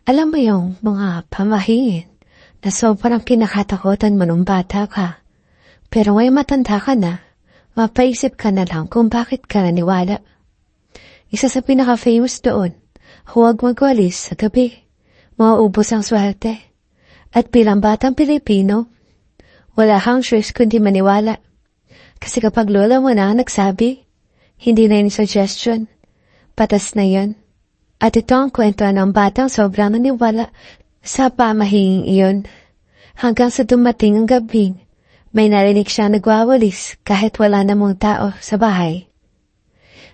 Alam mo yung mga pamahiin na sobrang kinakatakutan mo nung bata ka. Pero ngayon matanda ka na, mapaisip ka na lang kung bakit ka naniwala. Isa sa pinaka-famous doon, huwag magwalis sa gabi. Mauubos ang swerte. At bilang batang Pilipino, wala kang choice kundi maniwala. Kasi kapag lola mo na nagsabi, hindi na yung suggestion, patas na yun. At ito ang kwento ng batang sobrang naniwala sa pamahing iyon. Hanggang sa dumating ang gabi, may narinig siya nagwawalis kahit wala namang tao sa bahay.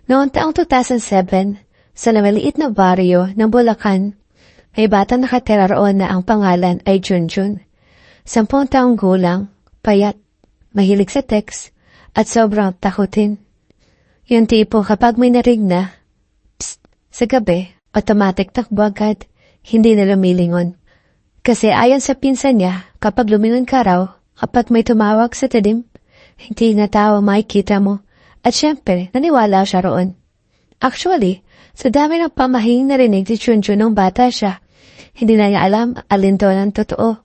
Noong taong 2007, sa maliit na baryo ng Bulacan, may batang nakatira roon na ang pangalan ay Junjun. 10 taong gulang, payat, mahilig sa text, at sobrang takutin. Yung tipo kapag may narinig na, psst, sa gabi, automatic takbo agad, hindi na lumilingon. Kasi ayon sa pinsan niya, kapag lumingon ka raw, kapag may tumawag sa talim, hindi na tao makikita mo. At syempre, naniwala siya roon. Actually, sa dami ng pamahing narinig ni Junjun nung bata siya, hindi na niya alam alin doon ang totoo.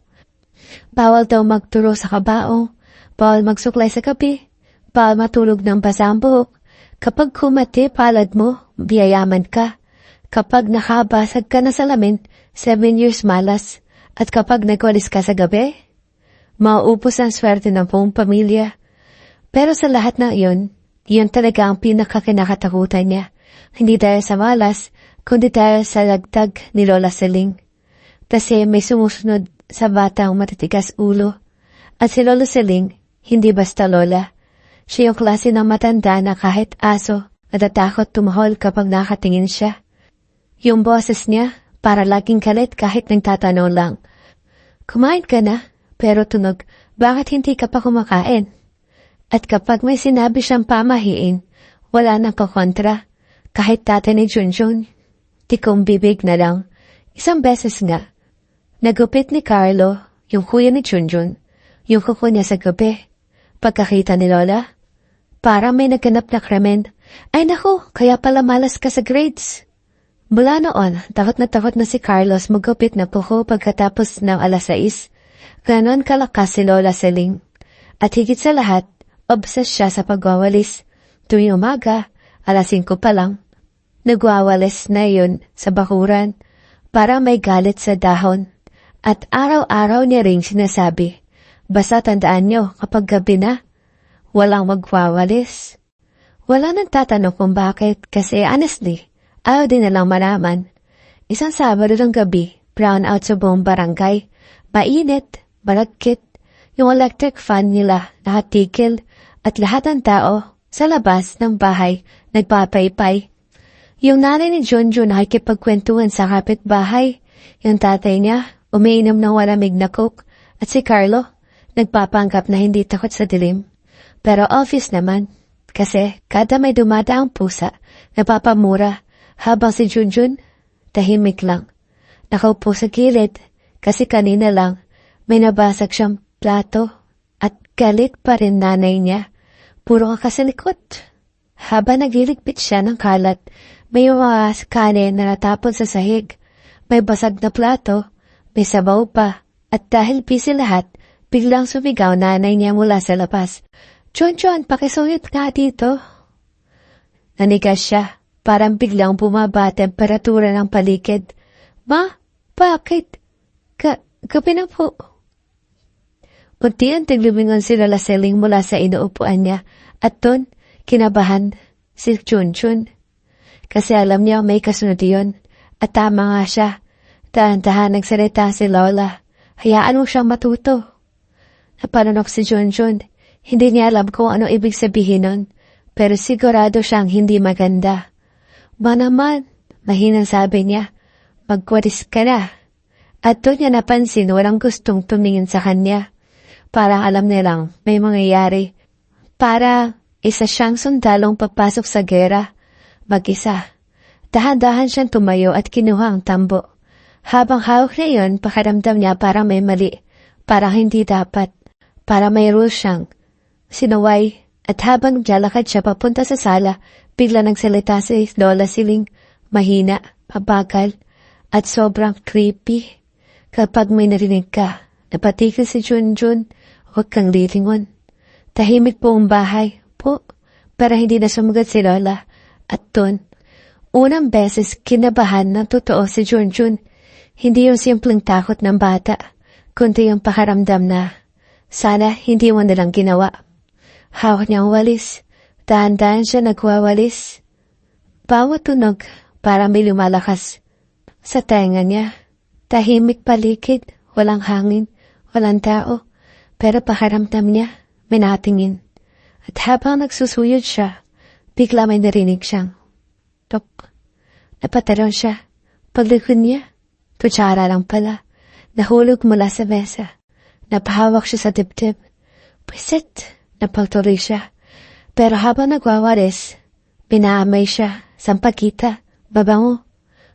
Bawal daw magturo sa kabaong, bawal magsuklay sa gabi, bawal matulog ng basa ang buhok. Kapag kumati palad mo, biyayaman ka. Kapag nakabasag ka na salamin, 7 years malas. At kapag nagwalis ka sa gabi, mauubos ang swerte ng buong pamilya. Pero sa lahat na iyon, iyon talaga ang pinakakinakatakutan niya. Hindi dahil sa malas, kundi dahil sa lagtag ni Lola Seling. Kasi may sumusunod sa batang matitigas ulo. At si Lola Seling, hindi basta lola. Siya yung klase ng matanda na kahit aso, natatakot tumahol kapag nakatingin siya. Yung boses niya, para laging galit kahit nagtatanong lang. Kumain ka na, pero tunog, bakit hindi ka pa kumakain? At kapag may sinabi siyang pamahiin, wala nang kakontra. Kahit tatay ni Junjun, tikong bibig na lang. Isang beses nga, nagupit ni Carlo, yung kuya ni Junjun, yung kuko niya sa gabi. Pagkakita ni Lola, para may nagganap na krimen. Ay naku, kaya pala malas ka sa grades. Mula noon, takot na si Carlos magupit na kuko pagkatapos ng 6:00. Ganon kalakas si Lola Seling. At higit sa lahat, obses siya sa pagwawalis. Tuwing umaga, 5:00 pa lang, nagwawalis na yun sa bakuran para may galit sa dahon. At araw-araw niya ring sinasabi, basta tandaan nyo kapag gabi na, walang magwawalis. Wala nang tatanong kung bakit kasi honestly, ayaw din nalang malaman. Isang Sabado ng gabi, brown out sa buong barangay, mainit, balagkit, yung electric fan nila nakatikil at lahat ng tao sa labas ng bahay nagpapaypay. Yung nanay ni Junjun nakikipagkwentuhan sa kapitbahay. Yung tatay niya, umiinom ng malamig na coke. At si Carlo, nagpapanggap na hindi takot sa dilim. Pero obvious naman, kasi kada may dumadaang pusa, napapamura, habang si Junjun, tahimik lang. Nakaupo sa gilid, kasi kanina lang, may nabasag siyang plato. At galit pa rin nanay niya. Puro ka sa likod. Habang nagliligpit siya ng kalat, may mga kanin na natapon sa sahig. May basag na plato, may sabaw pa. At dahil busy lahat, biglang sumigaw nanay niya mula sa labas. John, pakisuyot nga dito. Nanigas siya, parang biglang bumaba temperatura ng paligid. Ma, bakit? Gabi na po. Unti-unting lumingon si Lola Seling mula sa inuupuan niya at doon, kinabahan si Junjun. Kasi alam niya may kasunod yun at tama nga siya. Dahan-dahan nagsalita si Lola. Hayaan mo siyang matuto. Napanunok si Junjun. Hindi niya alam kung ano ibig sabihin nun, pero sigurado siyang hindi maganda. Ba naman, mahinang sabi niya, magwalis ka na. At doon niya napansin walang gustong tumingin sa kanya. Para alam nilang may mangyayari. Para isa siyang sundalong papasok sa gera. Mag-isa. Dahan-dahan siyang tumayo at kinuha ang tambo. Habang hawak na iyon, pakiramdam niya parang may mali. Parang hindi dapat. Para may rules siyang sinuway. At habang naglalakad siya papunta sa sala, bigla nagsalita si Lola Seling. Mahina, mabagal. At sobrang creepy kapag may narinig ka. Napatigil si Junjun, huwag kang lilingon. Tahimik po ang bahay po, para hindi na sumagot si Lola. At doon, unang beses kinabahan ng totoo si Junjun. Hindi yung simpleng takot ng bata, kundi yung pakaramdam na sana hindi mo nalang ginawa. Hawak niya ang walis, dahan-dahan siya nagwawalis. Bawat tunog para may lumalakas sa tenga niya. Tahimik paligid, walang hangin, walang tao, pero pakaramdam niya may natingin. At habang nagsusuyod siya, bigla may narinig siyang tok. Napatalon siya. Paglikod niya, kutsara lang pala. Nahulog mula sa mesa. Napahawak siya sa dibdib. Pwisit, napagtuloy siya. Pero habang nagwawalis, pinaamay siya. Sampagita, babango.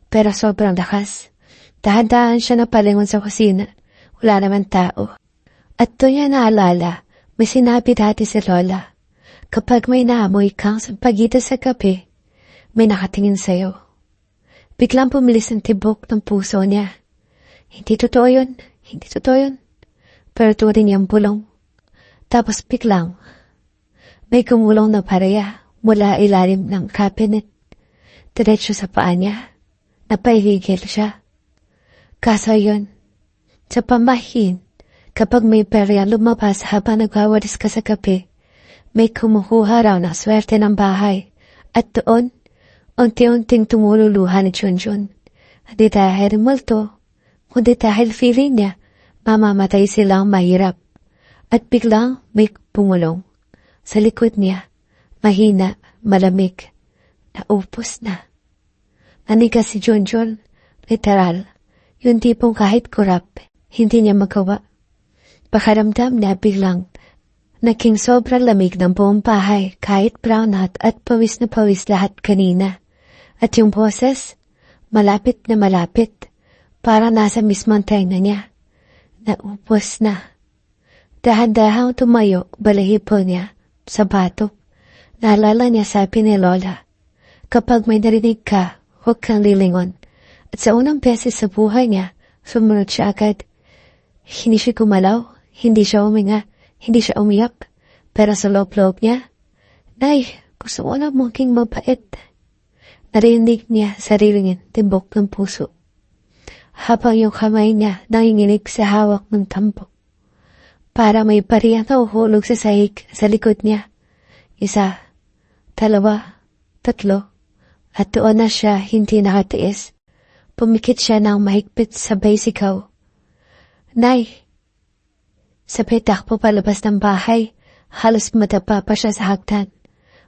Pero sobrang lakas. Dahan-dahan siya napalingon sa kusina. Wala naman tao. At doon niya naalala, may sinabi dati si Lola. Kapag may naamoy kang sampagita sa kape, may nakatingin sa'yo. Biglang pumilis ang tibok ng puso niya. Hindi totoo yun, hindi totoo yun. Pero tuwari niyang bulong. Tapos biglang, may kumulong na pareya mula ilalim ng cabinet. Diretso sa paa niya. Napahigil siya. Kaso yun, sa pamahin, kapag may pareya lumabas habang nagwawalis ka sa kape, may kumukuha raw ng swerte ng bahay. At doon, unti-unting tumululuha ni Junjun. Hindi dahil multo, kundi dahil feeling niya, mamamatay silang mahirap. At biglang may pumulong. Sa likod niya, mahina, malamig, naupos na. Nanigas si Junjun, literal, yung tipong kahit kurap, hindi niya magawa. Pakaramdam niya biglang, naging sobrang lamig ng buong bahay kahit brown out at pawis na pawis lahat kanina. At yung boses, malapit na malapit, para nasa mismong tenga niya. Naupos na. Dahan-dahang tumayo, balahibo niya, sa batok. Naalala niya sabi ni Lola, kapag may narinig ka, huwag kang lilingon. At sa unang beses sa buhay niya, sumunod siya agad. Hindi siya gumalaw, hindi siya huminga, hindi siya umiyak, pero sa loob-loob niya, Nay, gusto ko na maging mabait. Narinig niya sariling timbok ng puso. Habang yung kamay niya nanginginig sa hawak ng tampok. Para may bariyang nahuhulog sa sahig sa likod niya. 1, 2, 3, at doon na siya hindi nakatiis. Pumikit siya ng mahigpit sabay sigaw. Nay! Sabay takbo palabas ng bahay, halos matapa pa siya sa hagdan.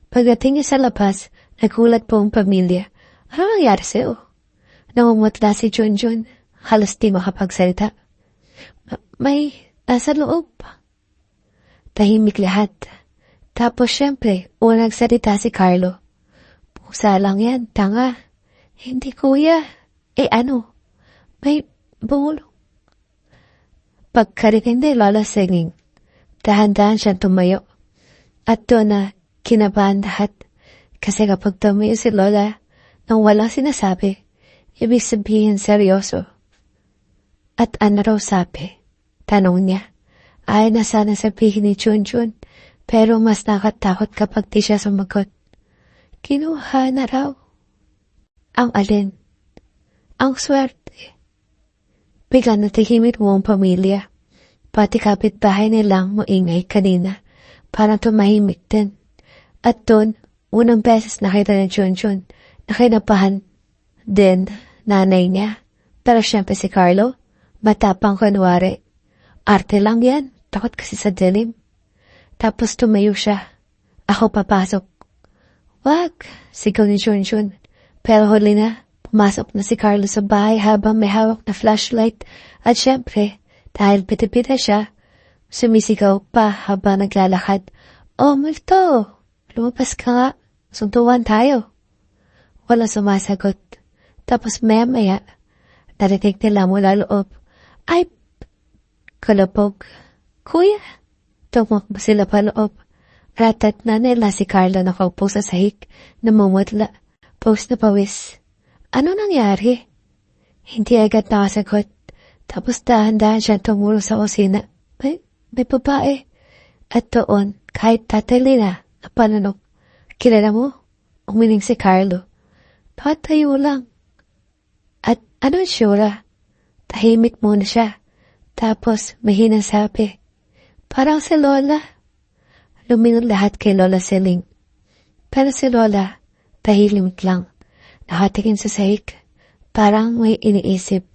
Pagdating niya sa labas, nagulat po ang pamilya. Ano nangyari sa'yo? Nangungutla si Junjun, halos di makapagsalita. May nasa loob. Tahimik lahat. Tapos syempre, unang nagsalita si Carlo. Pusa lang yan, tanga. Hindi kuya. Ano? May bumulong. Pagkarinig ni Lola singing, dahan-dahan siyang tumayo. At doon na kinabahan lahat. Kasi kapag tumayo si Lola, nang walang sinasabi, ibig sabihin seryoso. At ano raw sabi? Tanong niya. Ay na sana sabihin ni Junjun, pero mas nakatakot kapag di siya sumagot. Kinuha na raw. Ang alin? Ang swerte. Biglang natahimik buong pamilya. Pati kapitbahay nilang maingay kanina. Parang tumahimik din. At doon, unang beses nakita ni Junjun na kinabahan din nanay niya. Pero syempre si Carlo, matapang kunwari. Arte lang yan, takot kasi sa dilim. Tapos tumayo siya. Ako papasok. Wag, sigaw ni Junjun. Pero huli na. Pumasok na si Carlo sa bahay habang may hawak na flashlight at syempre, dahil piti-pita siya, sumisigaw pa habang naglalakad. Oh, multo! Lumabas ka nga. Suntuan tayo. Wala sumasagot. Tapos maya-maya, narinig nila mula loob. Ay, kalapog. Kuya! Tumakbo sila pa loob. Ratat na nila si Carlo nakaupo sa sahig, namumutla, pawis na pawis. Ano nangyari? Hindi agad nakasagot. Tapos dahan-dahan siya tumulong sa kusina. May babae. At doon, kahit Tatay Lina, napananong, kilala mo? Umiling si Carlo. Patayo lang. At anong sura? Tahimik muna siya. Tapos mahinang sabi, parang si Lola. Lumingon lahat kay Lola Siling. Pero si Lola, tahimik lang. Nakatingin sa sahig. Parang may iniisip.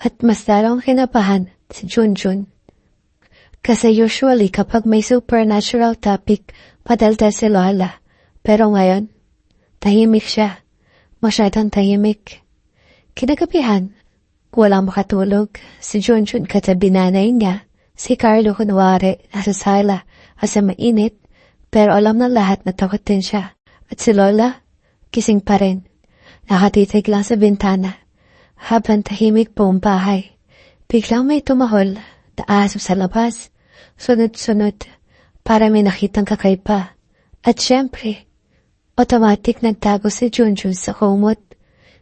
At mas lalong kinabahan si Junjun. Kasi usually kapag may supernatural topic, padaldal si Lola. Pero ngayon, tahimik siya. Masyadong tahimik. Kinagabihan, walang makatulog. Si Junjun katabi nanay niya. Si Carlo kunwari nasa sala kasi mainit. Pero alam ng lahat na takot din siya. At si Lola, gising pa rin. Nakatitig lang sa bintana. Habang tahimik buong bahay. Biglang may tumahol na aso sa labas. Sunod-sunod para may nakitang kakaiba. At syempre, automatic nagtago si Junjun sa kumot.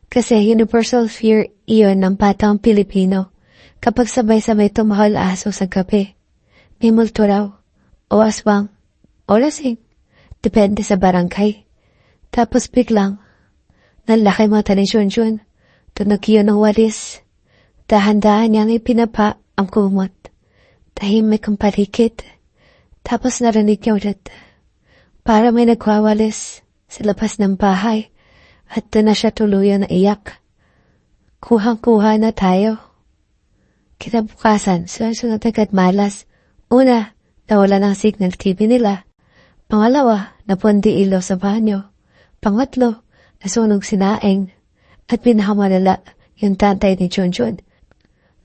Kasi universal fear iyon ng batang Pilipino kapag sabay-sabay tumahol aso sa gabi. May multo raw, o aswang, o lasing. Depende sa barangay. Tapos biglang, nalaki mata ni Junjun. Tunog yun ng walis. Dahan-dahan niyang ipinapa ang kumot. Tahimik ang paligid. Tapos narinig niya ulit. Para may nagwawalis sa labas ng bahay. At doon na siya tuluyan na iyak. Kuhang-kuha na tayo. Kinabukasan, sunod agad malas. Una, nawala ng signal TV nila. Pangalawa, napundi ilaw sa banyo. Pangatlo, nasunog sinaing. At pinakamalala yung tatay ni Junjun.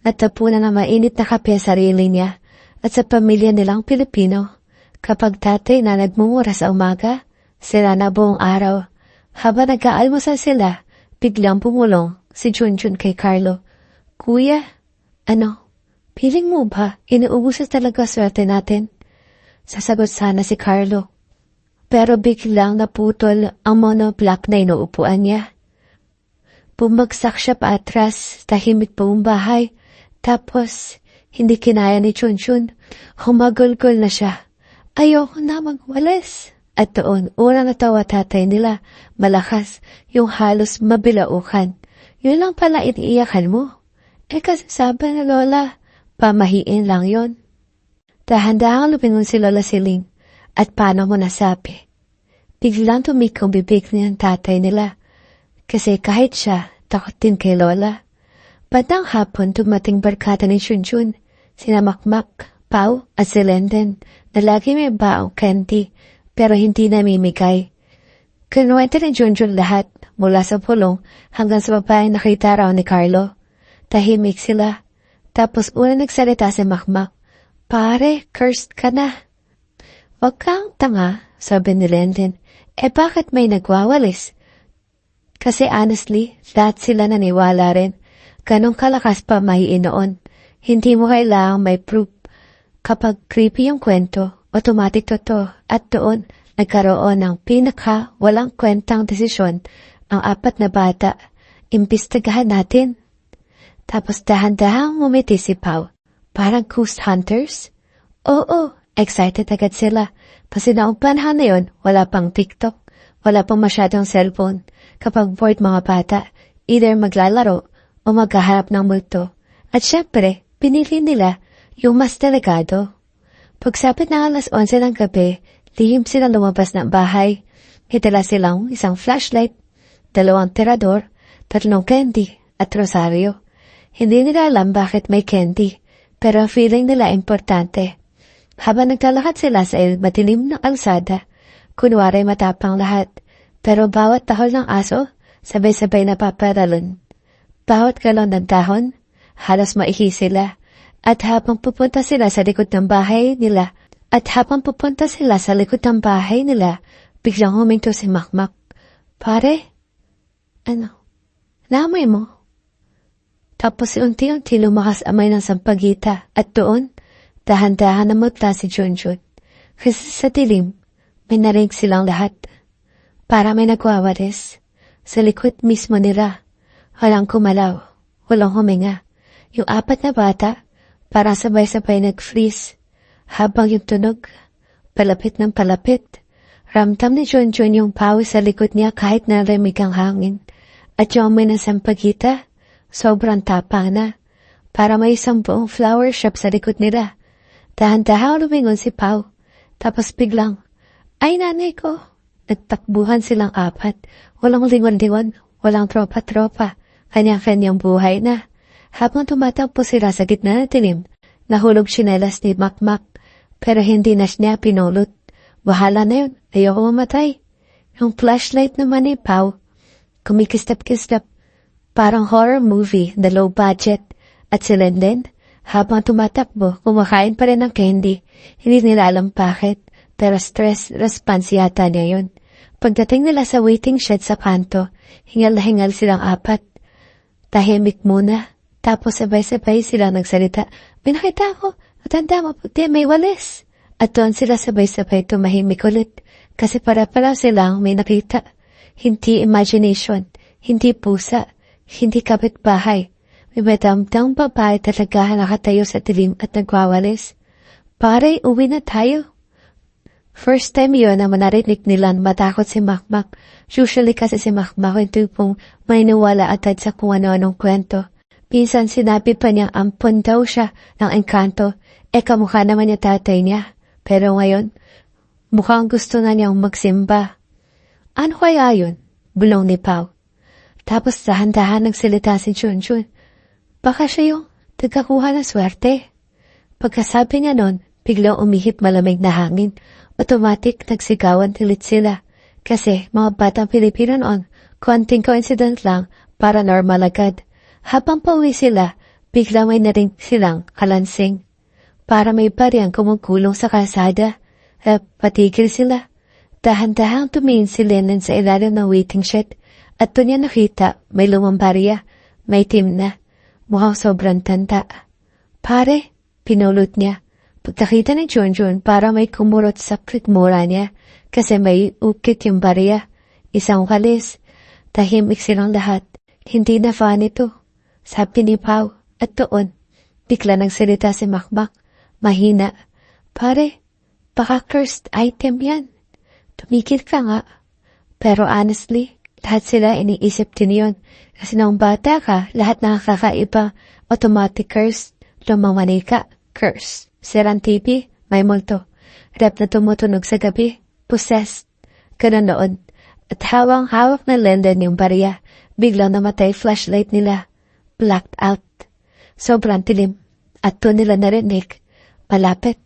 Natapunan na mainit na kape sa sarili niya at sa pamilya nilang Pilipino. Kapag tatay na nagmumura sa umaga, sila na buong araw. Habang nag-aalmusal sila, biglang pumulong si Junjun kay Carlo. Kuya, piling mo ba inuubos talaga swerte natin? Sasagot sana si Carlo. Pero biglang naputol ang monoblock na inuupuan niya. Bumagsak siya paatras, tahimik buong bahay. Tapos, hindi kinaya ni Junjun. Humagulgol na siya. Ayoko na magwalis. At doon, unang natawa tatay nila. Malakas, yung halos mabilaukan. Yun lang pala iniiyakan mo. Kasi sabi na Lola, pamahiin lang yon. Dahan-dahang lumingon si Lola Siling. At paano mo nasabi? Biglang tumikaw bibig ng tatay nila. Kasi kahit siya, takot din kay Lola. Bandang hapon tumating barkada ni Junjun, sina Makmak, Pau at si Lenden, na lagi may baong candy, pero hindi namimigay. Kinuwento ni Junjun lahat, mula sa pulong hanggang sa babaeng nakita raw ni Carlo. Tahimik sila. Tapos una nagsalita si Makmak, Pare, cursed ka na. Wag kang tanga, sabi ni Lenden. Bakit may nagwawalis? Kasi honestly, lahat sila naniwala rin. Ganong kalakas pa mahiin noon. Hindi mo kailangang may proof. Kapag creepy yung kwento, automatic totoo. At doon, nagkaroon ng walang kwentang desisyon ang 4 na bata. Imbestigahan natin. Tapos dahan-dahang ngumiti si Pau. Parang ghost hunters? Oo, excited agad sila. Kasi noong panahon na yun, wala pang TikTok. Wala pang masyadong cellphone. Kapag bored mga bata, either maglalaro o maghaharap ng multo. At syempre, pinili nila yung mas delikado. Pagsapit na 11:00 ng gabi, lihim sila lumabas ng bahay. Hitala silang isang flashlight, 2 tirador, 3 candy at rosaryo. Hindi nila alam bakit may candy, pero feeling nila importante. Habang naglalakad sila sa madilim na kalsada, kunwari matapang lahat, pero bawat tahol ng aso, sabay-sabay napaparalon. Bawat galon ng dahon, halos maihi sila. At habang pupunta sila sa likod ng bahay nila, biglang huminto si Makmak. Pare? Namoy mo? Tapos unti-unti lumakas amay ng sampagita at doon, dahan-dahan namutla si Junjun. Kasi sa dilim, may narinig silang lahat. Para may nagwawalis. Sa likod mismo nila, walang kumalaw, Walang huminga. Yung 4 na bata, parang sabay-sabay nag-freeze. Habang yung tunog, palapit ng palapit. Ramdam ni Junjun yung pawis sa likod niya kahit nalamig ang hangin. At yung amoy ng sampagita, sobrang tapang na. Para may isang buong flower shop sa likod nila. Dahan-dahan lumingon si Pao. Tapos biglang, ay nanay ko! Nagtakbuhan silang 4. Walang lingon-lingon, walang tropa-tropa. Kanya-kanyang buhay na. Habang tumatakbo sila sa gitna ng dilim, nahulog sinelas ni Makmak. Pero hindi na siya pinulot. Bahala na yun, ayoko mamatay. Yung flashlight naman ni Pao, kumikistap-kistap. Parang horror movie na low budget. At si Lenden, habang tumatakbo, kumakain pa rin ng candy. Hindi nila alam bakit, pero stress response yata niya yun. Pagdating nila sa waiting shed sa kanto, hingal na hingal silang 4. Tahimik muna, tapos sabay-sabay silang nagsalita. May nakita ako, matanda maputi, may walis. At doon sila sabay-sabay tumahimik ulit, kasi para-para silang may nakita. Hindi imagination, hindi pusa, hindi kapitbahay. May madamdang babae talaga nakatayo sa dilim at nagwawalis. Pare, uwi na tayo. First time yun na manarinig nila matakot si Makmak. Usually kasi si Makmak yung tupong may niwala atad sa kung ano-anong kwento. Pinsan sinabi pa niya ampon daw siya ng engkanto. Kamukha naman niya tatay niya. Pero ngayon, mukhang gusto na niyang magsimba. Ano kaya yun? Bulong ni Pao. Tapos dahan-dahan nagsalita si Junjun. Baka siya yung nagkakuha ng swerte. Pagkasabi niya nun, biglang umihip malamig na hangin. Automatic nagsigawan tilit sila. Kasi mga batang Pilipino noon, konting coincident lang, paranormal agad. Habang pauwi sila, biglang may naring silang kalansing. Para may bariyang kumukulong sa kalsada. Patigil sila. Dahan-dahang tumingin si Lennon sa ilalim ng waiting shed. At doon niya nakita, may lumang barya, may team na. Mukhang sobrang tanda. Pare, pinulot niya. Pagkakita ni Junjun, para may kumurot sa prikmura niya kasi may ukit yung barya. Isang walis. Tahimik silang lahat. Hindi na fan ito. Sabi ni Pao. At doon, bigla nagsalita si Makmak. Mahina. Pare, baka cursed item yan. Tumikil ka nga. Pero honestly, lahat sila iniisip din yun. Kasi nung bata ka, lahat nakakaiba. Automatic curse, lumawanika, curse. Sirang TV, may multo. Rep na tumutunog sa gabi, possessed. Ganun noon. At hawak na Lenden yung barya. Biglang namatay flashlight nila. Blacked out. Sobrang tilim. At doon nila narinig. Malapit.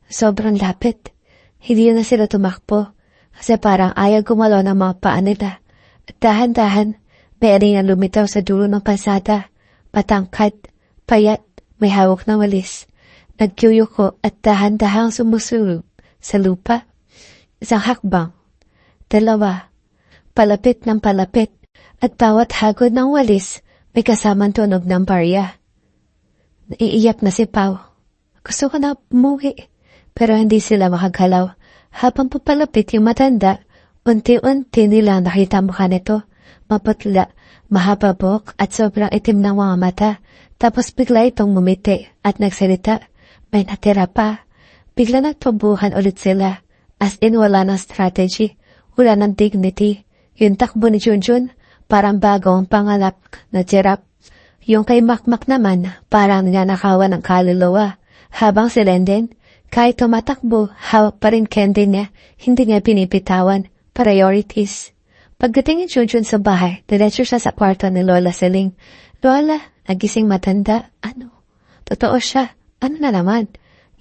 Sobrang lapit. Hindi na sila tumakbo. Kasi parang ayaw gumalaw ng mga paa nila. At dahan-dahan, may aring na lumitaw sa dulo ng pasada. Patangkad, payat, may hawak na walis. Nagkuyuko at dahan-dahang sumusulog sa lupa. Isang hakbang. 2. Palapit ng palapit. At bawat hagod ng walis, may kasamang tunog ng barya. Naiiyak na si Pao. Gusto ko na umuwi. Pero hindi sila makagalaw. Habang papalapit yung matanda, unti-unti nila nakita mukha nito. Maputla, mahaba buhok at sobrang itim ng mga mata. Tapos bigla itong mumiti at nagsalita. May natira pa. Bigla nagtubuhan ulit sila. As in wala ng strategy. Wala ng dignity. Yung takbo ni Junjun, parang bagong pangalap na giraffe. Yung kay Makmak naman, parang nanakawan ng kaluluwa. Habang si Lenden, kahit tumatakbo, hawak pa rin candy niya. Hindi niya pinipitawan. Priorities. Pagdating ni Junjun sa bahay, diretso siya sa kwarto ni Lola Seling. Lola, nagising matanda. Ano? Totoo siya. Ano na naman?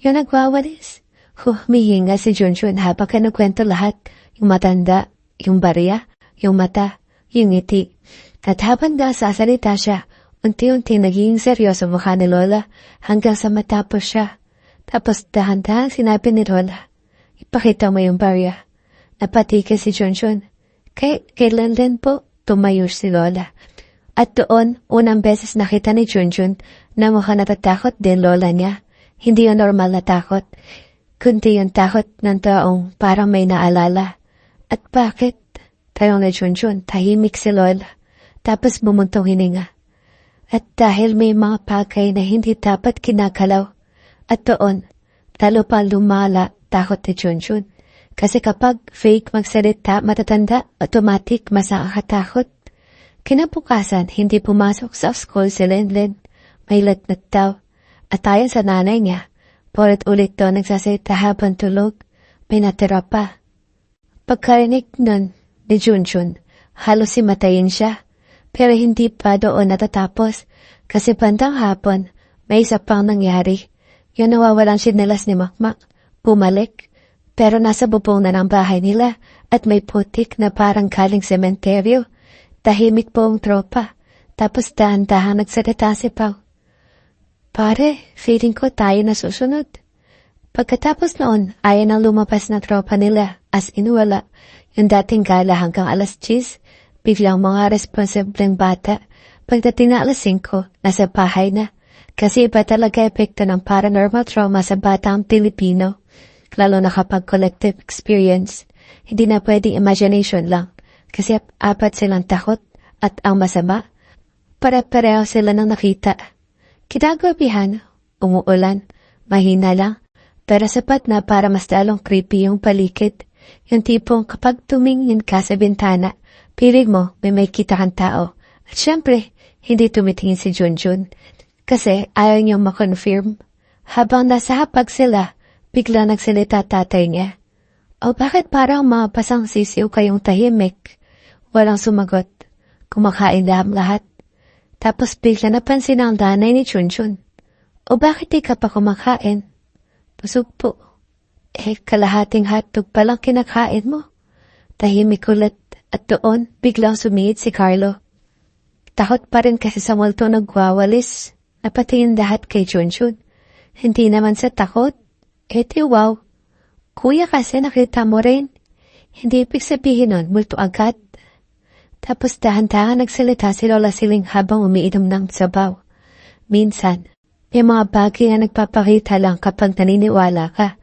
Yung nagwawalis. Humihinga si Junjun habang kinukwento lahat. Yung matanda, yung barya, yung mata, yung ngiti. At habang sasalita siya, unti-unti naging seryoso mukha ni Lola hanggang sa matapos siya. Tapos dahan-dahan sinabi ni Lola, ipakita mo yung barya. Napatigil si Junjun. Kailan din po tumayo si Lola. At doon, unang beses nakita ni Junjun na mukhang natatakot din Lola niya. Hindi yung normal na takot, kundi yung takot ng taong parang may naalala. At bakit? Tanong ni Junjun, tahimik si Lola. Tapos bumuntong hininga. At dahil may mga bagay na hindi dapat kinakalaw, at doon, talo pa lumala takot ni Junjun. Kasi kapag fake magsalita matatanda, automatic mas nakakatakot. Kinabukasan, hindi pumasok sa school si Linlin. May lagnat daw. At ayon sa nanay niya, ulit daw nagsasalita habang tulog, may natira pa. Pagkarinig nun ni Junjun, halos simatayin siya. Pero hindi pa doon natatapos kasi bandang hapon, may isa pang nangyari. Yung nawawalang sinelas ni Makmak, bumalik. Pero nasa bubong na ng bahay nila at may putik na parang galing sementeryo. Tahimik po ang tropa. Tapos dahan-dahan nagsalita si Pao. Pare, feeling ko tayo na susunod. Pagkatapos noon, ayaw nang lumabas na tropa nila as inuwala. Yung dating gala hanggang alas 10, biglang mga responsibleng bata. Pagdating na alas 5, nasa bahay na. Kasi iba talaga epekto ng paranormal trauma sa batang Pilipino. Lalo na kapag collective experience, hindi na pwedeng imagination lang. Kasi apat silang takot at ang masama, pare-pareho sila nang nakita. Kinagabihan, umuulan, mahina lang, pero sapat na para mas lalong creepy yung paligid. Yung tipong kapag tumingin ka sa bintana, piling mo may kita kang tao. At syempre, hindi tumitingin si Junjun kasi ayaw niyang makonfirm. Habang nasa hapag sila, bigla nagsalita tatay niya. O bakit parang mga pasang sisiw kayong tahimik? Walang sumagot. Kumakain lahat. Tapos bigla napansin ang nanay ni Junjun. O bakit di ka pa kumakain? Busog po. Kalahating hotdog palang kinakain mo. Tahimik ulit at doon biglang sumingit si Carlo. Takot pa rin kasi sa multo nagwawalis. Napatingin lahat kay Junjun. Hindi naman sa takot. Wow. Kuya kasi nakita mo rin. Hindi ibig sabihin nun, multo agad. Tapos dahan-dahan nagsalita si Lola Siling habang umiinom ng sabaw. Minsan, may mga bagay na nagpapakita lang kapag naniniwala ka.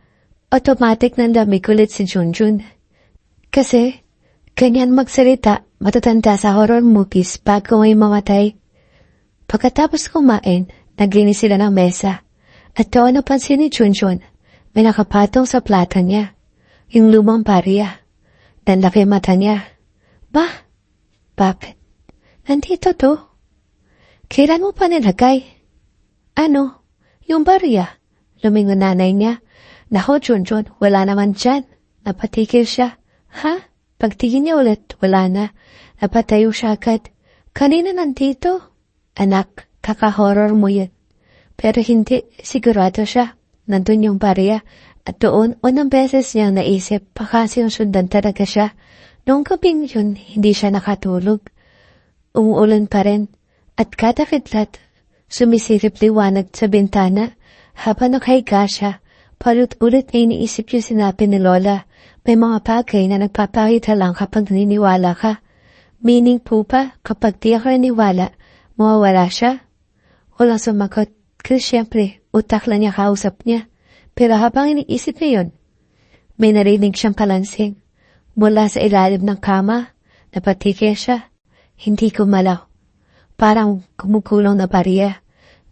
Automatic nanlamig ulit si Junjun. Kasi, ganyan magsalita, matatanda sa horror movies bago may mamatay. Pagkatapos kumain, naglinis sila ng mesa. At doon napansin ni Junjun, may nakapatong sa plata niya. Yung lumang barya. Nanlaki mata niya. Bakit? Nandito to? Kailan mo pa nilagay? Ano? Yung barya? Lumingon nanay niya. Nako, Junjun, wala naman dyan. Napatigil siya. Ha? Pagtingin niya ulit, wala na. Napatayo siya agad. Kanina nandito? Anak, kaka-horror mo yan. Pero hindi, sigurado siya. Nandun yung barya. At doon, unang beses niyang naisip, baka sinusundan talaga siya. Noong gabing yun, hindi siya nakatulog. Umuulan pa rin. At kada kidlat, sumisilip liwanag sa bintana. Habang nakahiga siya, palit-ulit na iniisip yung sinabi ni Lola. May mga bagay na nagpapakita lang kapag naniniwala ka. Meaning po pa, kapag di ako naniwala, mawawala siya? Walang sumagot. Kasi siyempre, utak lang niya kausap niya. Pero habang iniisip niya yun, may narinig siyang kalansing. Mula sa ilalim ng kama, napatigil siya. Hindi kumalaw. Parang kumukulong na barya.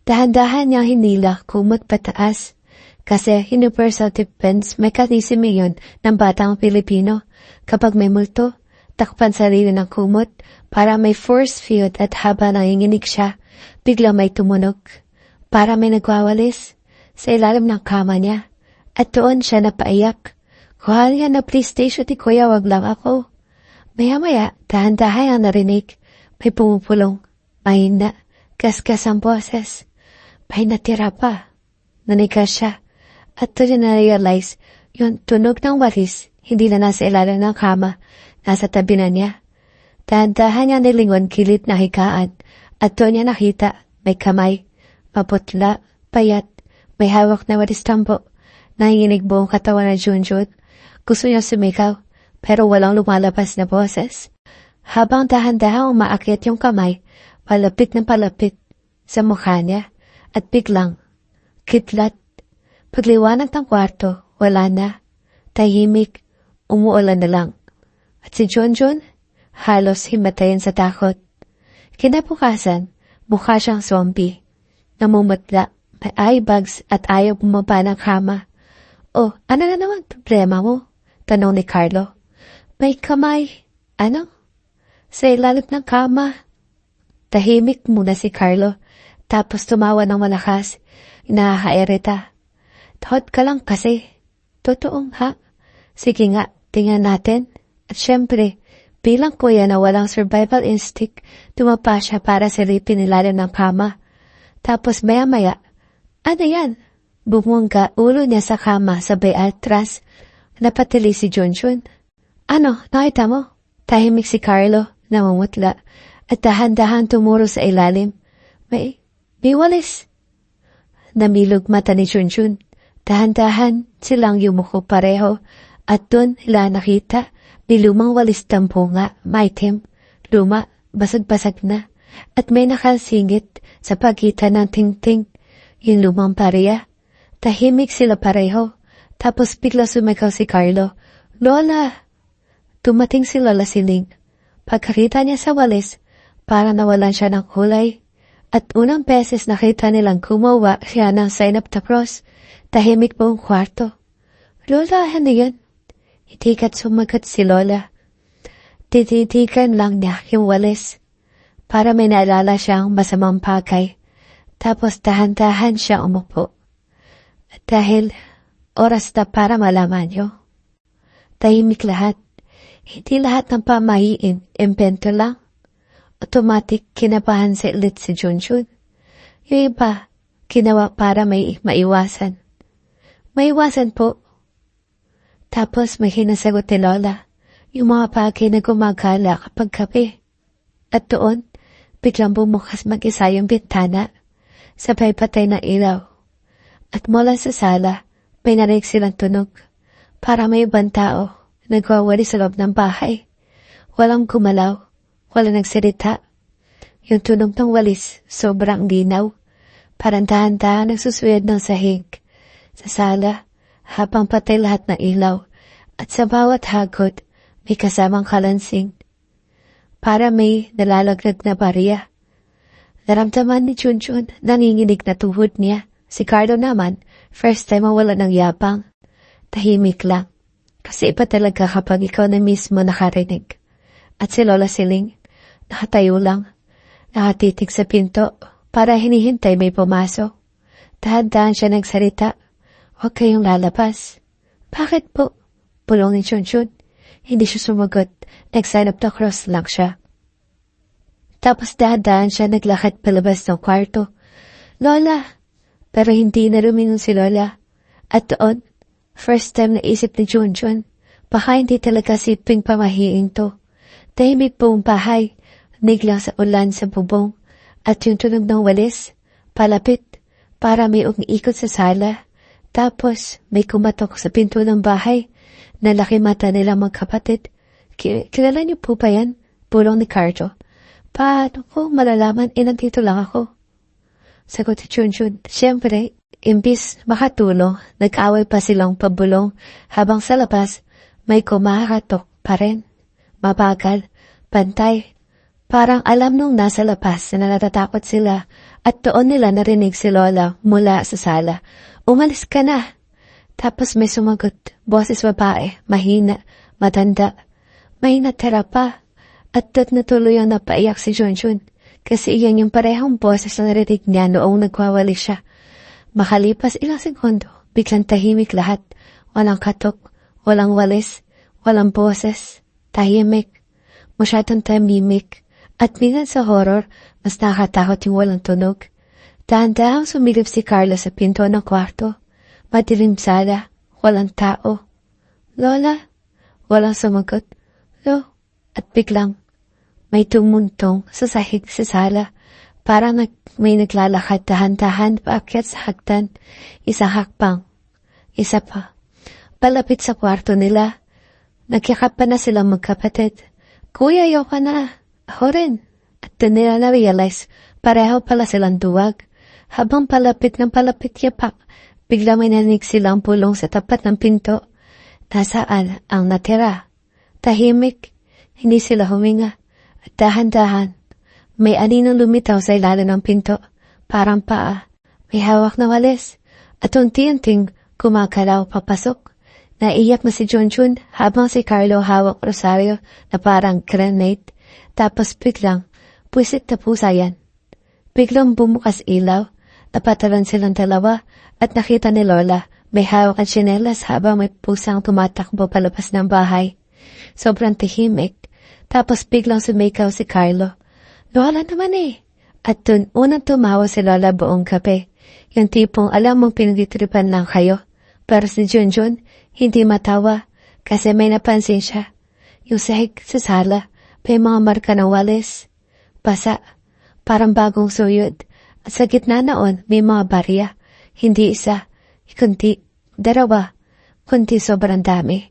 Dahan-dahan niyang hinila kumot pataas. Kasi universal defense mechanism yun ng batang Pilipino. Kapag may multo, takpan sarili ng kumot para may force field at habang nanginginig siya, biglang may tumunog. Para may nagwawalis sa ilalim ng kama niya. At doon siya napaiyak. Kuha niya na PlayStation ni Kuya, wag lang ako. Maya-maya, dahan-dahan ang narinig. May pumupulong. Mahina. Kaskas ang boses. May natira pa. Nanigas siya. At doon na-realize, yung tunog ng walis, hindi na nasa ilalim ng kama. Nasa tabi na niya. Dahan-dahan niya nilingon kilit na higaan. At doon niya nakita, may kamay. Maputla, payat, may hawak na walis tambo. Nanginginig buong katawan na Junjun. Gusto niya sumigaw, pero walang lumalabas na boses. Habang dahan-dahan umaakyat yung kamay, palapit na palapit sa mukha niya. At biglang, kidlat. Pagliwanag ng kwarto, wala na. Tahimik, umuulan na lang. At si Junjun, halos himatayin sa takot. Kinabukasan, Mukha siyang zombie. Namumutla, may eye bags at ayaw bumaba ng kama. Oh, ano na naman problema mo? Tanong ni Carlo. May kamay. Ano? Sa ilalim ng kama. Tahimik muna si Carlo, tapos tumawa ng malakas. Nakakairita. Hot ka lang kasi. Totoong ha? Sige nga, tingnan natin. At syempre, bilang kuya na walang survival instinct, tumapa siya para silipin ilalim ng kama. Tapos maya-maya, ano yan? Bumungga ulo niya sa kama sabay atras. Napatili si Junjun. Ano, nakita mo? Tahimik si Carlo, namumutla, at dahan-dahan tumuro sa ilalim. May walis. Namilog mata ni Junjun. Dahan-dahan silang yumuko pareho, at doon nila nakita ni lumang walis tampunga, maitim, luma, basag-basag na, at may nakasingit sa pagitan ng tingting, yung lumang pareya. Tahimik sila pareho, tapos bigla sumigaw si Carlo, Lola! Tumating si Lola Siling. Pagkakita niya sa walis, para nawalan siya ng kulay, at unang beses nakita nilang gumawa siya ng sign of the cross. Tahimik buong kwarto. Lola, ano yan? Hindi kat sumagat si Lola. Tititikan lang niya yung walis, para may naalala siyang masamang bagay. Tapos dahan-dahan siya umupo. Dahil oras na para malaman niyo. Tahimik lahat. Hindi lahat ng pamahiin, invento lang. Automatic kinabahan sa ulit si Junjun. Yung iba, ginawa para may maiwasan. Maiwasan po. Tapos may hinasagot ni Lola, yung mga bagay na gumagala kapag gabi. At doon, biglang bumukas mag-isa yung bintana, sabay patay na ilaw. At mula sa sala, may narinig silang tunog, para may ibang tao nagwawali sa loob ng bahay. Walang gumalaw, walang nagsalita. Yung tunog ng walis, sobrang linaw, parang dahan-dahan nagsusuyod ng sahig. Sa sala, habang patay lahat ng ilaw, at sa bawat hagod, may kasamang kalansing. Para may nalalaglag na bariya. Naramdaman ni Junjun, nanginginig na tuhod niya. Si Carlo naman, first time mawala ng yapang. Tahimik lang. Kasi iba talaga kapag ikaw na mismo nakarinig. At si Lola Siling, nakatayo lang, nakatitig sa pinto, para hinihintay may pumasok. Dahan-dahan siya nagsalita, huwag kayong lalabas. Bakit po? Pulong ni Junjun. Hindi siya sumagot, nag-sign of the cross lang siya. Tapos dahan-dahan siya naglakad palabas ng kwarto. Lola! Pero hindi na lumingon si Lola. At doon, first time naisip ni Junjun, baka hindi talaga siping pamahiing to. Tahimik buong bahay, niglang sa ulan sa bubong, at yung tunog ng walis, palapit, para may ikot sa sala. Tapos, may kumatok sa pinto ng bahay, na laki mata nila magkapatid. Kilala niyo po ba yan? Pulong ni Carlo. Paano ko malalaman? Nandito lang ako. Sagot ni Junjun. Siyempre, imbis makatulong, nag-away pa silang pabulong habang sa labas may kumakatok pa rin. Mabagal, pantay. Parang alam nung nasa labas na natatakot sila at doon nila narinig si Lola mula sa sala. Umalis ka na. Tapos may sumagot, boses babae, mahina, matanda. May natira pa. At natuloy ang napaiyak si Junjun. Kasi iyan yung parehong boses na narinig niya noong nagwawali siya. Makalipas ilang segundo, biglang tahimik lahat. Walang katok, walang walis, walang boses. Tahimik. Masyadong tahimik. At minsan sa horror, mas nakatakot yung walang tunog. Dahan-dahang sumilip si Carlo sa pinto ng kwarto. Madilim sala, walang tao. Lola, walang sumagot. Lo, at biglang, may tumuntong sa sahig sa sala. Parang may naglalakad dahan-dahan paakyat sa hagdan. Isang hakbang. Isa pa. Palapit sa kwarto nila. Nagyakap pa na silang magkapatid. Kuya, ayoko na. Ako rin. At doon nila na-realize, pareho pala silang duwag. Habang palapit ng palapit yapak, bigla may narinig silang pulong sa tapat ng pinto. Nasaan ang natira? Tahimik. Hindi sila huminga. At dahan-dahan, May aninong lumitaw sa ilalim ng pinto, parang paa. May hawak na walis, at unti-unting kumakalaw papasok. Naiyak na si Junjun habang si Carlo hawak rosaryo na parang grenade. Tapos biglang, puwisit na pusa yan. Biglang bumukas ilaw, napatalan silang dalawa at nakita ni Lola may hawak at tsinelas habang may pusang tumatakbo palabas ng bahay. Sobrang tahimik. Tapos biglang sumikaw si Carlo. Lola naman eh. At dun unang tumawa si Lola buong gabi. Yung tipong alam mong pinagtitripan lang kayo. Pero si Junjun hindi matawa kasi may napansin siya. Yung sahig sa sala, may mga marka ng walis. Basa, parang bagong suyod. At sa gitna noon may mga barya. Hindi isa, kundi dalawa, kundi sobrang dami.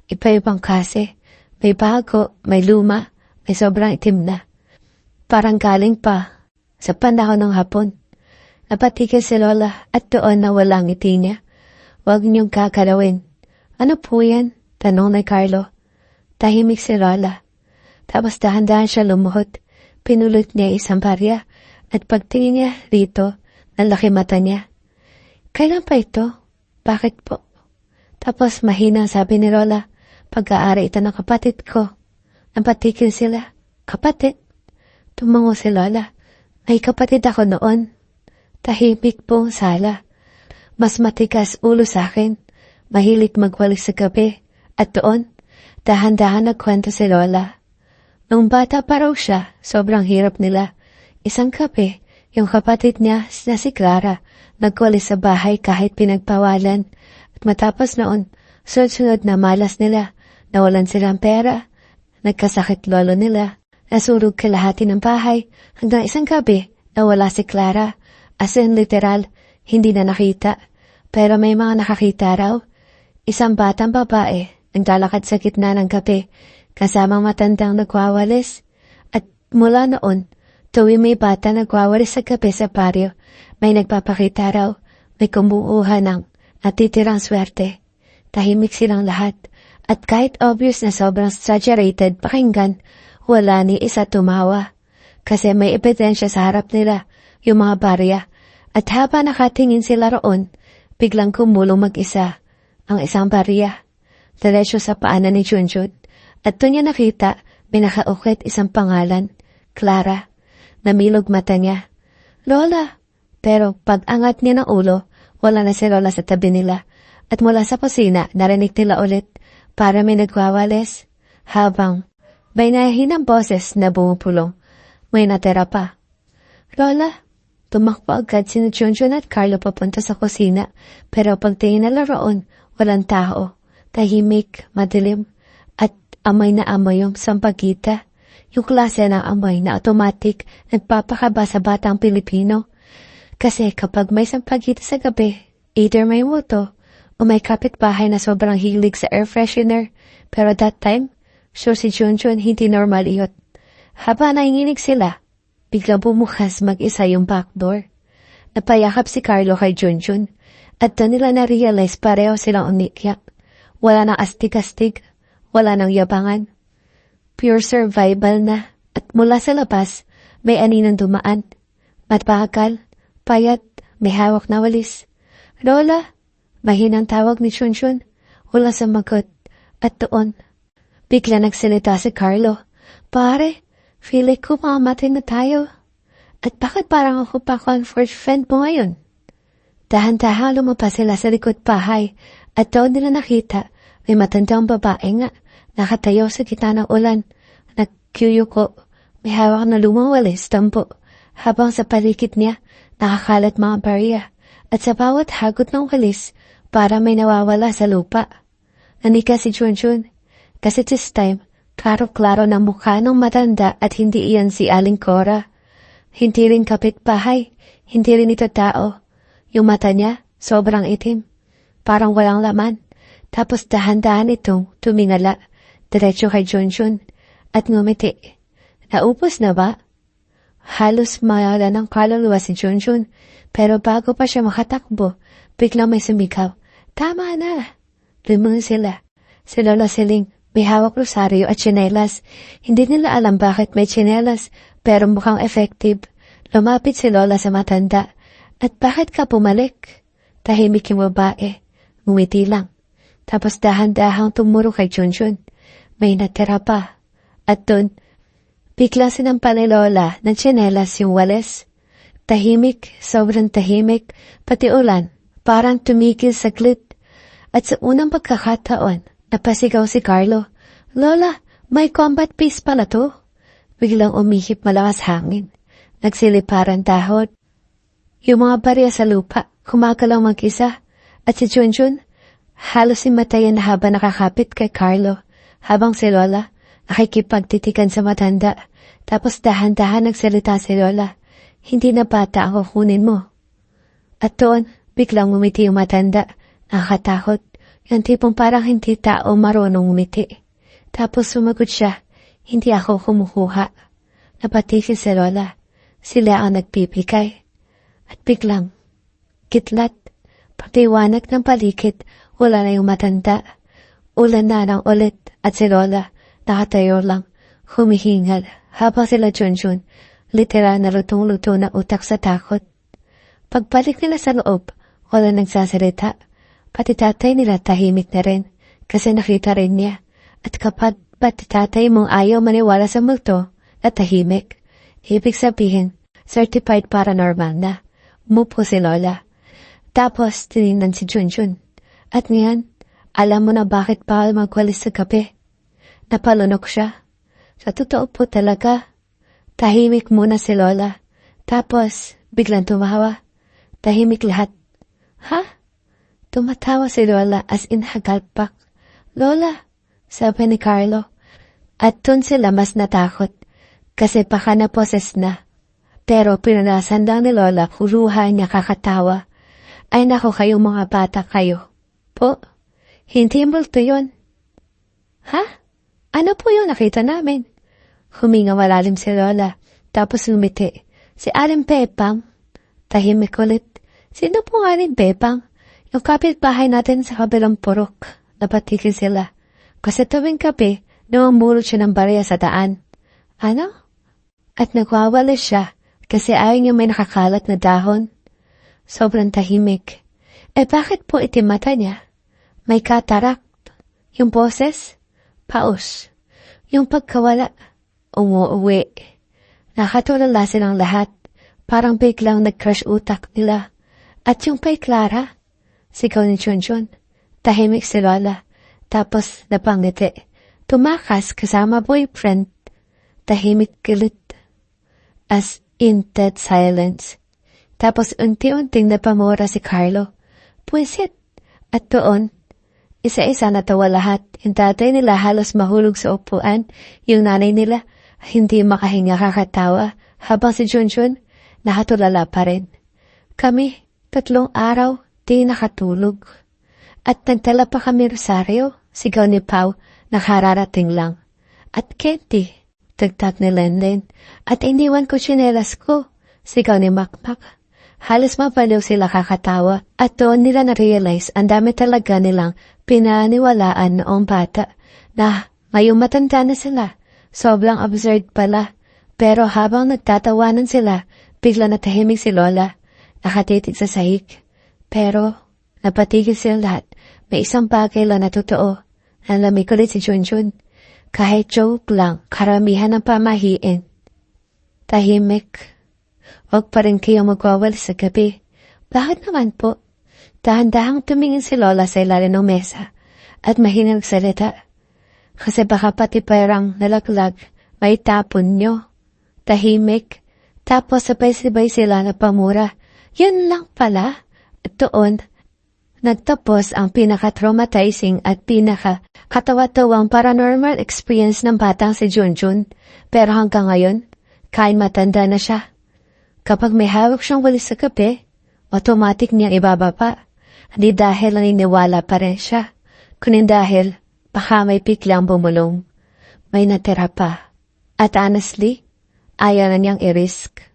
Iba-ibang klase. May bago, may luma, may sobrang itim na. Parang galing pa sa panahon ng hapon. Napatigil si Lola at doon na walang ngiti niya. Huwag niyong kakalawin. Ano po yan? Tanong ni Carlo. Tahimik si Lola. Tapos dahan-dahan siya lumuhod. Pinulot niya isang barya at pagtingin niya rito, nalaki mata niya. Kailan pa ito? Bakit po? Tapos mahina sabi ni Lola, pag-aari ito ng kapatid ko. Napatigil sila. Kapatid? Tumango si Lola. May kapatid ako noon. Tahimik po sala. Mas matigas ulo sa akin. Mahilig magwalis sa gabi. At doon, dahan-dahan nagkwento si Lola. Nung bata pa raw siya, sobrang hirap nila. Isang gabi, yung kapatid niya na si Clara, nagwalis sa bahay kahit pinagpawalan. At matapos noon, sunod-sunod na malas nila. Nawalan silang pera, nagkasakit lolo nila, nasurog kalahati ng bahay, hanggang isang gabi, nawala si Clara, as in literal, hindi na nakita. Pero may mga nakakita raw. Isang batang babae, naglalakad sa gitna ng gabi, kasamang matandang nagwawalis. At mula noon, tuwing may bata nagwawalis sa gabi sa baryo, may nagpapakita raw, may kumuha ng natitirang swerte. Tahimik silang lahat. At kahit obvious na sobrang exaggerated pakinggan, wala ni isa tumawa. Kasi may ebidensya sa harap nila, yung mga barya. At habang nakatingin sila roon, biglang kumulong mag-isa, ang isang barya. Diretso sa paanan ni Junjun. At doon niya nakita, may nakaukit isang pangalan, Clara. Namilog mata niya. Lola! Pero pag angat niya ng ulo, wala na si Lola sa tabi nila. At mula sa kusina, narinig nila ulit, para may nagwawalis, habang may nahinang boses na bumupulong. May natira pa. Lola, tumakbo agad si Junjun at Carlo papunta sa kusina, pero pagtingin nila roon, walang tao. Tahimik, madilim, at amoy na amoy yung sampagita. Yung klase ng amoy na automatic nagpapakaba sa batang Pilipino. Kasi kapag may sampagita sa gabi, either may muto, o may kapitbahay na sobrang hilig sa air freshener, pero that time, sure si Junjun hindi normal iyot. Habang nanginginig sila, biglang bumukas mag-isa yung back door. Napayakap si Carlo kay Junjun, at doon nila na-realize pareho silang umiiyak. Wala nang astig-astig, wala nang yabangan. Pure survival na, at mula sa labas, may aninang dumaan. Matbakal, payat, may hawak na walis. Lola! Mahinang tawag ni Junjun, wala sumagot, at doon, bigla nagsalita si Carlo. Pare, feeling ko mamamatay na tayo. At bakit parang ako pa comfort friend mo ngayon? Dahan-dahan lumabas sila sa likod bahay, at doon nila nakita, may matandang babae nga, nakatayo sa gitna ng ulan, nagkuyuko, may hawak na lumang walis, tampo, habang sa paligid niya, nakakalat mga barya, at sa bawat hagot ng walis, para may nawawala sa lupa. Nanika si Junjun, kasi this time, klaro-klaro ng mukha ng matanda at hindi iyan si Aling Cora. Hindi rin kapitbahay, hindi rin ito tao. Yung mata niya, sobrang itim, parang walang laman. Tapos dahan-dahan itong tumingala, diretso kay Junjun, at ngumiti. Naupos na ba? Halos mawala ng kaluluwa si Junjun, pero bago pa siya makatakbo, biglang may sumigaw. Tama na! Lumungon sila. Si Lola Siling, may hawak rosaryo at tsinelas. Hindi nila alam bakit may tsinelas, Pero mukhang effective. Lumapit si Lola sa matanda. At bakit ka pumalik? Tahimik yung babae. Ngumiti lang. Tapos dahan-dahang tumuro kay Junjun. May natira pa. At dun, bigla sinampal ni Lola ng tsinelas yung walis. Tahimik, sobrang tahimik, pati ulan. Parang tumigil saglit. At sa unang pagkakataon, napasigaw si Carlo. Lola, may combat piece pala to. Biglang umihip malakas hangin. Nagsiliparan dahon. Yung mga barya sa lupa, kumagalaw mag-isa. At si Junjun, halos himatayan na habang nakakapit kay Carlo. Habang si Lola, nakikipagtitikan sa matanda. Tapos dahan-dahan nagsalita si Lola. Hindi na bata ang kukunin mo. At doon, biglang umiti yung matanda. Nakakatakot. Yung tipong parang hindi tao marunong umiti. Tapos sumagot siya, hindi ako kumukuha. Napatigil si Lola. Sila ang nagpipikay. At biglang, kitlat, pagtiwanag ng paligid, wala na yung matanda. Ulan na ng ulit at si Lola, nakatayo lang, humihingal, habang sila Junjun, literal na lutong-luto na utak sa takot. Pagbalik nila sa loob, wala nagsasalita. Pati tatay nila tahimik na rin, kasi nakita rin niya. At kapag pati tatay mong ayaw maniwala sa multo, at tahimik, ibig sabihin, certified paranormal na. Umupo si Lola. Tapos tinignan si Junjun. At ngayon, alam mo na bakit bawal magwalis sa gabi. Napalunok siya. Sa totoo po talaga. Tahimik muna si Lola. Tapos, biglang tumawa. Tahimik lahat. Ha? Tumatawa si Lola as in hagalpak. Lola, sabi ni Carlo. At dun sila mas natakot. Kasi baka naposes na. Pero pinanasan lang ni Lola kuruhan niya kakatawa. Ay nako kayong mga bata kayo. Po, hindi multo yun. Ha? Ano po yung nakita namin? Huminga malalim si Lola. Tapos lumiti. Si Aling Pepang. Tahimik ulit. Sino po Aling Pepang? Yung kapitbahay natin sa kabilang purok. Napatigil sila. Kasi tuwing gabi, namumulot siya ng barya sa daan. Ano? At nagwawalis siya kasi ayaw niya may nakakalat na dahon. Sobrang tahimik. Bakit po itim mata niya? May katarak. Yung boses? Paus. Yung pagkawala? Umuuwi. Nakatulala silang lahat. Parang biglang nag-crush utak nila. At yung kay Clara? Sigaw ni Junjun. Tahimik si Lola. Tapos napangiti. Tumakas kasama boyfriend. Tahimik kilit. As in dead silence. Tapos unti-unting napamura si Carlo. Puwisit. At doon, isa-isa natawa lahat. Yung tatay nila halos mahulog sa upuan. Yung nanay nila hindi makahinga kakatawa. Habang si Junjun nakatulala pa rin. Kami, 3 araw, di nakatulog. At nagtala pa kami rosaryo, sigaw ni Pau, nakararating lang. At Kenty, tagtag ni Lenlen, at iniwan ko tsinelas ko, sigaw ni Makmak. Halos mapaliw sila kakatawa, at doon nila na-realize ang dami talaga nilang pinaniwalaan noong bata, na ngayong matanda na sila. Sobrang absurd pala, pero habang nagtatawanan sila, bigla natahimik si Lola, nakatitig sa sahig. Pero, napatigil silang lahat. May isang bagay lang na totoo. Nalamig ulit si Junjun. Kahit joke lang, karamihan ng pamahiin. Tahimik. Huwag pa rin kayo magwawalis sa gabi. Bakit naman po? Dahan-dahang tumingin si Lola sa ilalim ng mesa at mahinang salita. Kasi baka pati parang nalaglag, may tapon nyo. Tahimik. Tapos sabay-sabay sila na pamura. Yun lang pala. At doon, nagtapos ang pinaka-traumatizing at pinaka-katawa-tawang paranormal experience ng batang si Junjun. Pero hanggang ngayon, kahit matanda na siya. Kapag may hawak siyang walis sa gabi, automatic niya ibababa. Hindi dahil naniniwala pa rin siya, kundi dahil baka may biglang bumulong. May natira pa. At honestly, ayaw na niyang i-risk.